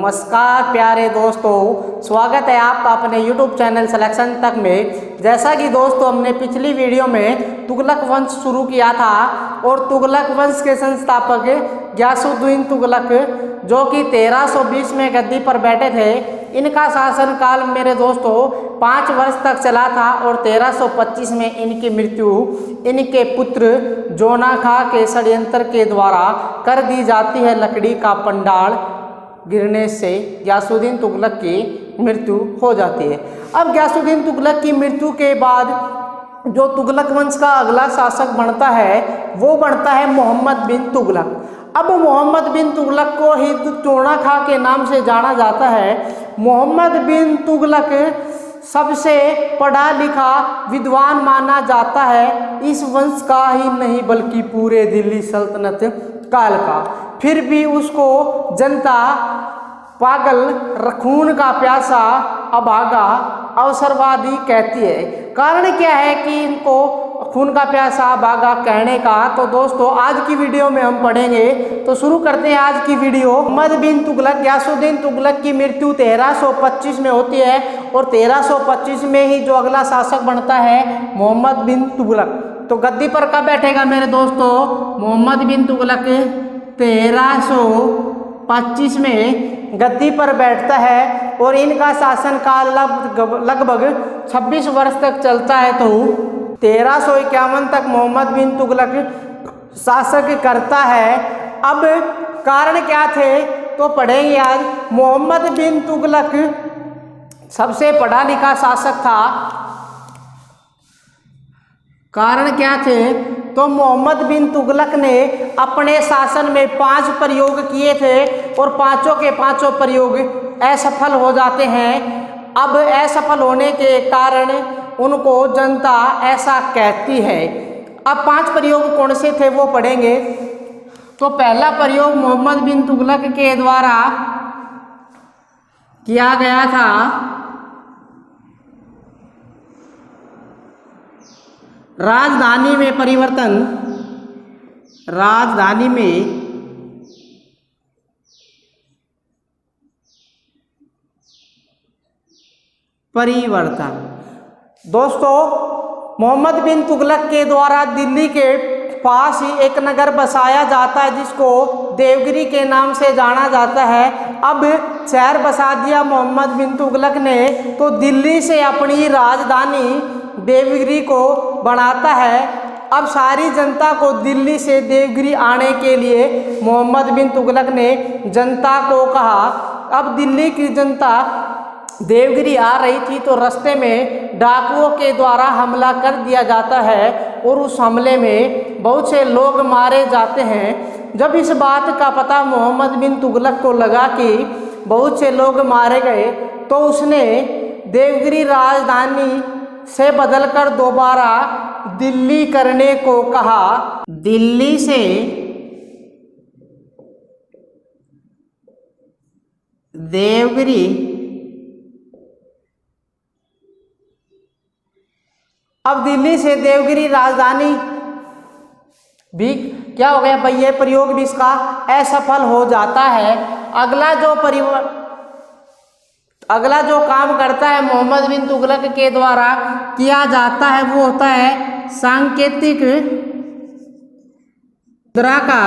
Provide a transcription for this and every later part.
नमस्कार प्यारे दोस्तों, स्वागत है आपका अपने YouTube चैनल सिलेक्शन तक में। जैसा कि दोस्तों हमने पिछली वीडियो में तुगलक वंश शुरू किया था और तुगलक वंश के संस्थापक गियासुद्दीन तुगलक जो कि 1320 में गद्दी पर बैठे थे, इनका शासनकाल मेरे दोस्तों 5 वर्ष तक चला था और 1325 में इनकी मृत्यु इनके पुत्र जोना खां के षड्यंत्र के द्वारा कर दी जाती है। लकड़ी का पंडाल गिरने से गियासुद्दीन तुगलक की मृत्यु हो जाती है। अब गियासुद्दीन तुगलक की मृत्यु के बाद जो तुगलक वंश का अगला शासक बनता है वो बनता है मोहम्मद बिन तुगलक। अब मोहम्मद बिन तुगलक को ही जोना खां के नाम से जाना जाता है। मोहम्मद बिन तुगलक सबसे पढ़ा लिखा विद्वान माना जाता है, इस वंश का ही नहीं बल्कि पूरे दिल्ली सल्तनत काल का। फिर भी उसको जनता पागल, खून का प्यासा, अभागा, अवसरवादी कहती है। कारण क्या है कि इनको खून का प्यासा, अभागा कहने का? तो दोस्तों आज की वीडियो में हम पढ़ेंगे। तो शुरू करते हैं आज की वीडियो। मोहम्मद बिन तुगलक, गियासुद्दीन तुगलक की मृत्यु 1325 में होती है और 1325 में ही जो अगला शासक बनता है मोहम्मद बिन तुगलक। तो गद्दी पर कब बैठेगा मेरे दोस्तों? मोहम्मद बिन तुगलक 1325 में गद्दी पर बैठता है और इनका शासनकाल लगभग 26 वर्ष तक चलता है। तो 1351 तक मोहम्मद बिन तुगलक शासक करता है। अब कारण क्या थे तो पढ़ेंगे आज। मोहम्मद बिन तुगलक सबसे पढ़ा लिखा शासक था। कारण क्या थे तो मोहम्मद बिन तुगलक ने अपने शासन में 5 प्रयोग किए थे और पांचों के पांचों प्रयोग असफल हो जाते हैं। अब असफल होने के कारण उनको जनता ऐसा कहती है। अब 5 प्रयोग कौन से थे वो पढ़ेंगे। तो पहला प्रयोग मोहम्मद बिन तुगलक के द्वारा किया गया था राजधानी में परिवर्तन। राजधानी में परिवर्तन। दोस्तों मोहम्मद बिन तुगलक के द्वारा दिल्ली के पास ही एक नगर बसाया जाता है जिसको देवगिरी के नाम से जाना जाता है। अब शहर बसा दिया मोहम्मद बिन तुगलक ने तो दिल्ली से अपनी राजधानी देवगिरी को बनाता है। अब सारी जनता को दिल्ली से देवगिरी आने के लिए मोहम्मद बिन तुगलक ने जनता को कहा। अब दिल्ली की जनता देवगिरी आ रही थी तो रास्ते में डाकुओं के द्वारा हमला कर दिया जाता है और उस हमले में बहुत से लोग मारे जाते हैं। जब इस बात का पता मोहम्मद बिन तुगलक को लगा कि बहुत से लोग मारे गए तो उसने देवगिरी राजधानी से बदलकर दोबारा दिल्ली करने को कहा। दिल्ली से देवगिरी। अब दिल्ली से देवगिरी राजधानी भी क्या हो गया भाई, ये प्रयोग भी इसका असफल हो जाता है। अगला जो काम करता है मोहम्मद बिन तुगलक के द्वारा किया जाता है वो होता है सांकेतिक मुद्रा का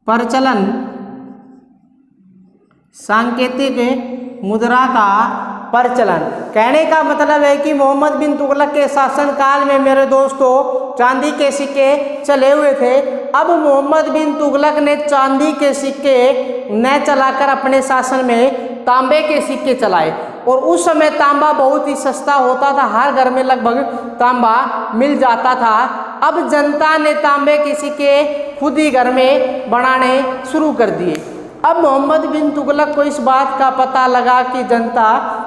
प्रचलन। सांकेतिक मुद्रा का प्रचलन कहने का मतलब है कि मोहम्मद बिन तुगलक के शासनकाल में मेरे दोस्तों चांदी के सिक्के चले हुए थे। अब मोहम्मद बिन तुगलक ने चांदी के सिक्के न चलाकर अपने शासन में तांबे के सिक्के चलाए और उस समय तांबा बहुत ही सस्ता होता था, हर घर में लगभग तांबा मिल जाता था। अब जनता ने तांबे के सिक्के खुद ही घर में बनाने शुरू कर दिए। अब मोहम्मद बिन तुगलक को इस बात का पता लगा कि जनता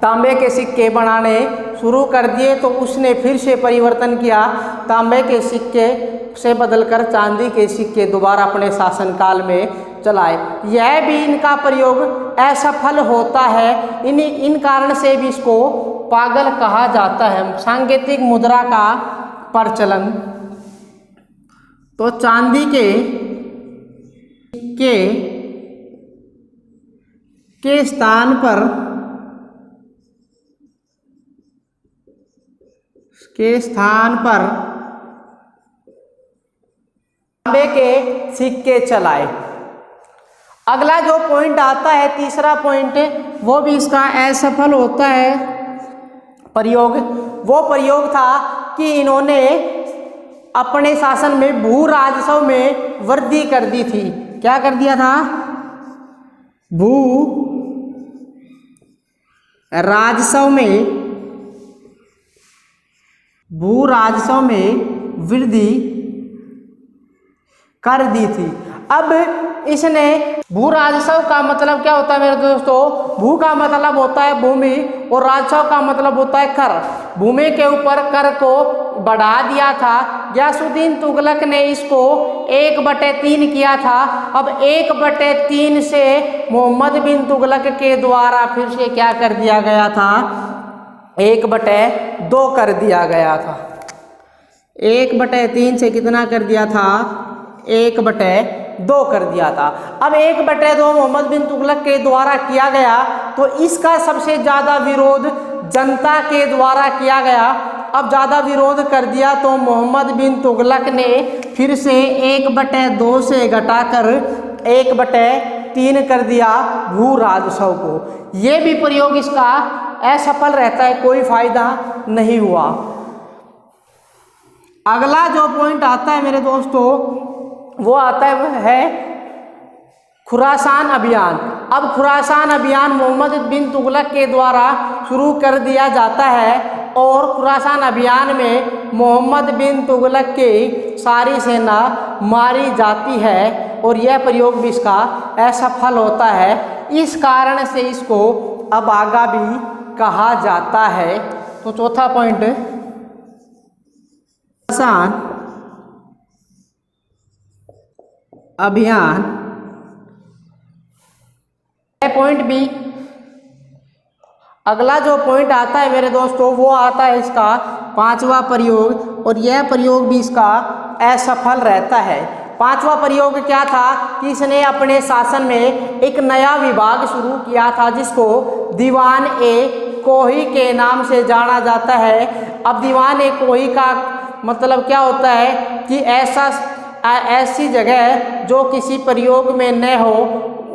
तांबे के सिक्के बनाने शुरू कर दिए तो उसने फिर से परिवर्तन किया, तांबे के सिक्के से बदलकर चांदी के सिक्के दोबारा अपने शासनकाल में चलाए। यह भी इनका प्रयोग असफल होता है। इन कारण से भी इसको पागल कहा जाता है। सांकेतिक मुद्रा का प्रचलन। तो चांदी के के स्थान पर तांबे के सिक्के चलाए। अगला जो पॉइंट आता है, तीसरा पॉइंट, वो भी इसका असफल होता है प्रयोग। वो प्रयोग था कि इन्होंने अपने शासन में भू राजस्व में वृद्धि कर दी थी। क्या कर दिया था? भू राजस्व में वृद्धि कर दी थी। अब इसने भू राजस्व का मतलब क्या होता है मेरे दोस्तों? भू का मतलब होता है भूमि और राजस्व का मतलब होता है कर। भूमि के ऊपर कर को बढ़ा दिया था। गयासुद्दीन तुगलक ने इसको 1/3 किया था। अब 1/3 से मोहम्मद बिन तुगलक के द्वारा फिर से क्या कर दिया गया था? 1/2 कर दिया गया था। 1/3 से कितना कर दिया था? 1/2 कर दिया था। अब 1/2 मोहम्मद बिन तुगलक के द्वारा किया गया, तो इसका सबसे ज़्यादा विरोध जनता के द्वारा किया गया। अब ज़्यादा विरोध कर दिया तो मोहम्मद बिन तुगलक ने फिर से 1/2 से घटाकर 1/3 कर दिया भू राजस्व को। ये भी प्रयोग इसका असफल रहता है, कोई फायदा नहीं हुआ। अगला जो पॉइंट आता है मेरे दोस्तों, वो आता है खुरासान अभियान। अब खुरासान अभियान मोहम्मद बिन तुगलक के द्वारा शुरू कर दिया जाता है और खुरासान अभियान में मोहम्मद बिन तुगलक की सारी सेना मारी जाती है और यह प्रयोग भी इसका असफल होता है। इस कारण से इसको अबागा भी कहा जाता है। तो चौथा पॉइंट, खुरासान अभियान। पॉइंट बी, अगला जो पॉइंट आता है मेरे दोस्तों, वो आता है इसका 5वां प्रयोग और यह प्रयोग भी इसका असफल रहता है। 5वां प्रयोग क्या था कि इसने अपने शासन में एक नया विभाग शुरू किया था जिसको दीवान ए कोही के नाम से जाना जाता है। अब दीवान ए कोही का मतलब क्या होता है कि ऐसी जगह जो किसी प्रयोग में न हो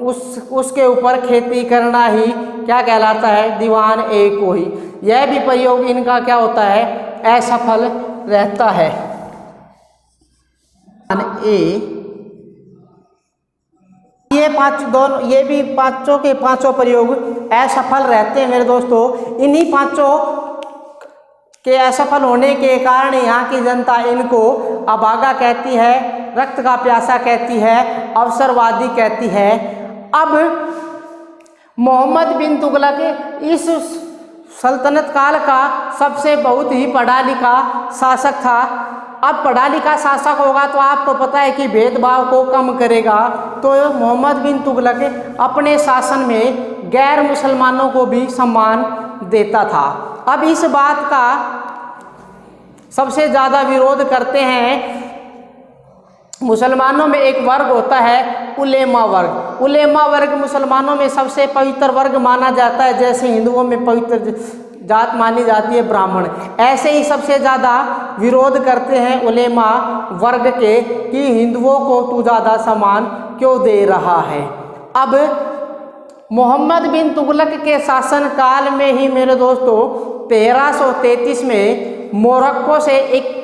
उसके ऊपर खेती करना ही क्या कहलाता है? दीवान ए कोही। यह भी प्रयोग इनका क्या होता है? असफल रहता है। ये भी पांचों के पांचों प्रयोग असफल रहते हैं मेरे दोस्तों। इन्हीं पांचों के असफल होने के कारण यहाँ की जनता इनको अभागा कहती है, रक्त का प्यासा कहती है, अवसरवादी कहती है। अब मोहम्मद बिन तुगलक इस सल्तनत काल का सबसे बहुत ही पढ़ा लिखा शासक था। अब पढ़ा लिखा शासक होगा तो आपको पता है कि भेदभाव को कम करेगा। तो मोहम्मद बिन तुगलक अपने शासन में गैर मुसलमानों को भी सम्मान देता था। अब इस बात का सबसे ज़्यादा विरोध करते हैं मुसलमानों में एक वर्ग होता है उलेमा वर्ग। उलेमा वर्ग मुसलमानों में सबसे पवित्र वर्ग माना जाता है, जैसे हिंदुओं में पवित्र जात मानी जाती है ब्राह्मण। ऐसे ही सबसे ज़्यादा विरोध करते हैं उलेमा वर्ग के कि हिंदुओं को तू ज़्यादा सम्मान क्यों दे रहा है। अब मोहम्मद बिन तुगलक के शासन काल में ही मेरे दोस्तों 1333 में मोरक्को से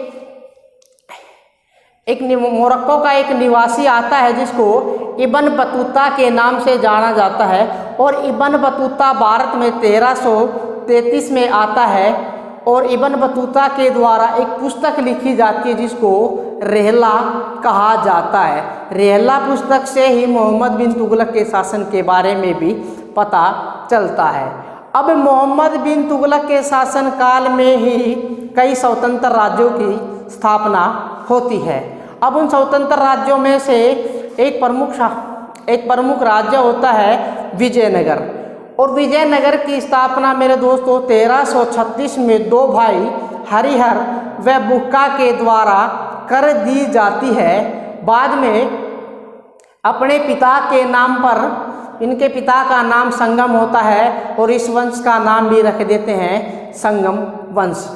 मोरक्को का एक निवासी आता है जिसको इब्न बतूता के नाम से जाना जाता है। और इब्न बतूता भारत में 1333 में आता है और इब्न बतूता के द्वारा एक पुस्तक लिखी जाती है जिसको रहला कहा जाता है। रहला पुस्तक से ही मोहम्मद बिन तुगलक के शासन के बारे में भी पता चलता है। अब मोहम्मद बिन तुगलक के शासन काल में ही कई स्वतंत्र राज्यों की स्थापना होती है। अब उन स्वतंत्र राज्यों में से एक प्रमुख राज्य होता है विजयनगर। और विजयनगर की स्थापना मेरे दोस्तों 1336 में दो भाई हरिहर व बुक्का के द्वारा कर दी जाती है। बाद में अपने पिता के नाम पर, इनके पिता का नाम संगम होता है और इस वंश का नाम भी रख देते हैं संगम वंश।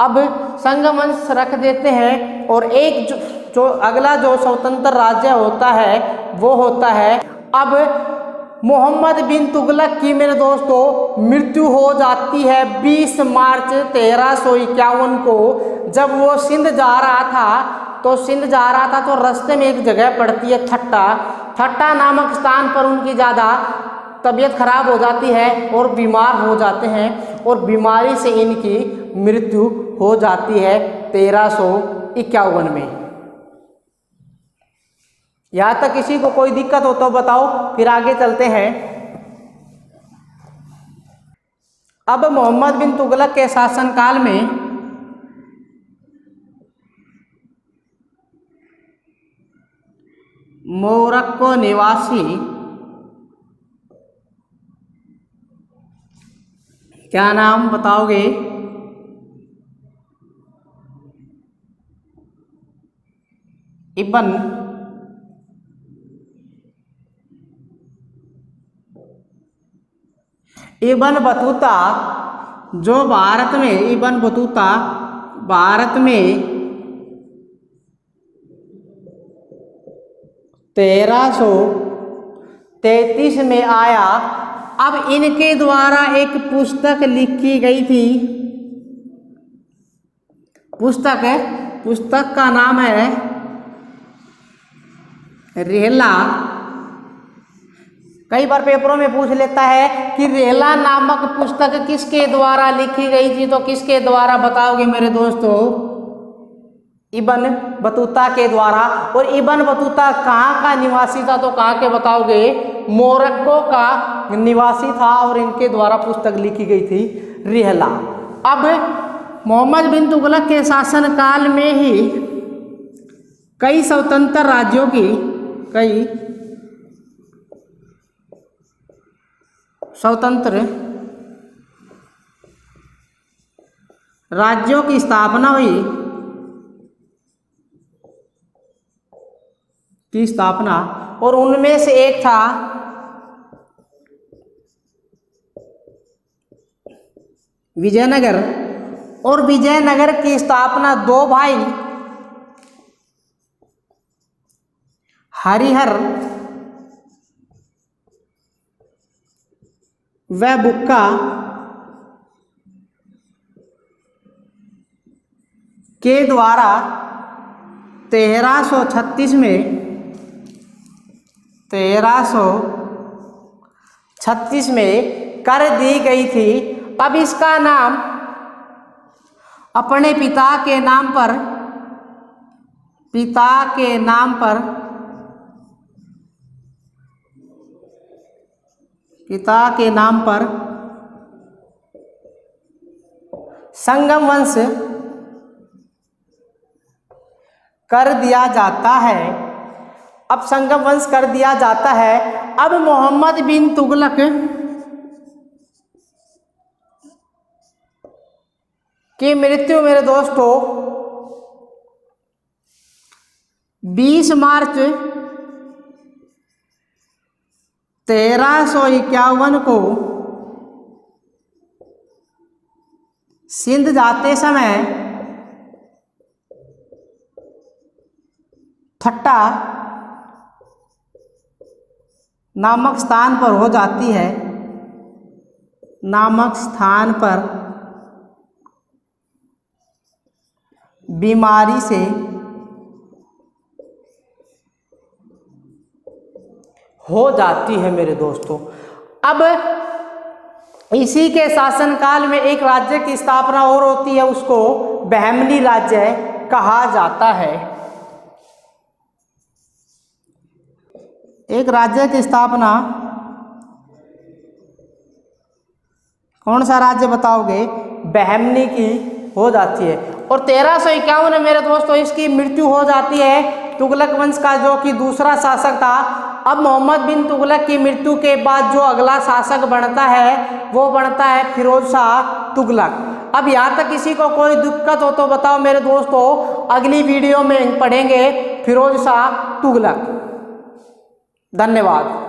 अब संगम वंश रख देते हैं और एक जो अगला जो स्वतंत्र राज्य होता है वो होता है, अब मोहम्मद बिन तुगलक की मेरे दोस्तों मृत्यु हो जाती है 20 मार्च 1351 को। जब वो सिंध जा रहा था तो रास्ते में एक जगह पड़ती है ठट्टा नामक स्थान पर उनकी ज़्यादा तबीयत खराब हो जाती है और बीमार हो जाते हैं और बीमारी से इनकी मृत्यु हो जाती है 1351 में। यहाँ तक किसी को कोई दिक्कत हो तो बताओ, फिर आगे चलते हैं। अब मोहम्मद बिन तुगलक के शासनकाल में मोरक्को निवासी क्या नाम बताओगे? इब्न बतूता, जो भारत में इब्न बतूता भारत में 1333 में आया। अब इनके द्वारा एक पुस्तक लिखी गई थी। पुस्तक का नाम है रेहला। कई बार पेपरों में पूछ लेता है कि रेहला नामक पुस्तक किसके द्वारा लिखी गई थी, तो किसके द्वारा बताओगे मेरे दोस्तों? इब्न बतूता के द्वारा। और इब्न बतूता कहाँ का निवासी था, तो कहाँ के बताओगे? मोरक्को का निवासी था और इनके द्वारा पुस्तक लिखी गई थी रेहला। अब मोहम्मद बिन तुगलक के शासनकाल में ही कई स्वतंत्र राज्यों की स्थापना हुई और उनमें से एक था विजयनगर। और विजयनगर की स्थापना दो भाई हरिहर व बुक्का के द्वारा 1336 में कर दी गई थी। अब इसका नाम अपने पिता के नाम पर संगम वंश कर दिया जाता है। अब संगम वंश कर दिया जाता है। अब मोहम्मद बिन तुगलक की मृत्यु मेरे दोस्तों 20 मार्च 1351 को सिंध जाते समय ठट्टा नामक स्थान पर हो जाती है। बीमारी से हो जाती है मेरे दोस्तों। अब इसी के शासनकाल में एक राज्य की स्थापना और होती है, उसको बहमनी राज्य कहा जाता है। एक राज्य की स्थापना, कौन सा राज्य बताओगे? बहमनी की हो जाती है। और 1351 में मेरे दोस्तों इसकी मृत्यु हो जाती है, तुगलक वंश का जो कि दूसरा शासक था। अब मोहम्मद बिन तुगलक की मृत्यु के बाद जो अगला शासक बनता है वो बनता है फिरोज शाह तुगलक। अब यहाँ तक किसी को कोई दिक्कत हो तो बताओ मेरे दोस्तों, अगली वीडियो में पढ़ेंगे फिरोज शाह तुगलक। धन्यवाद।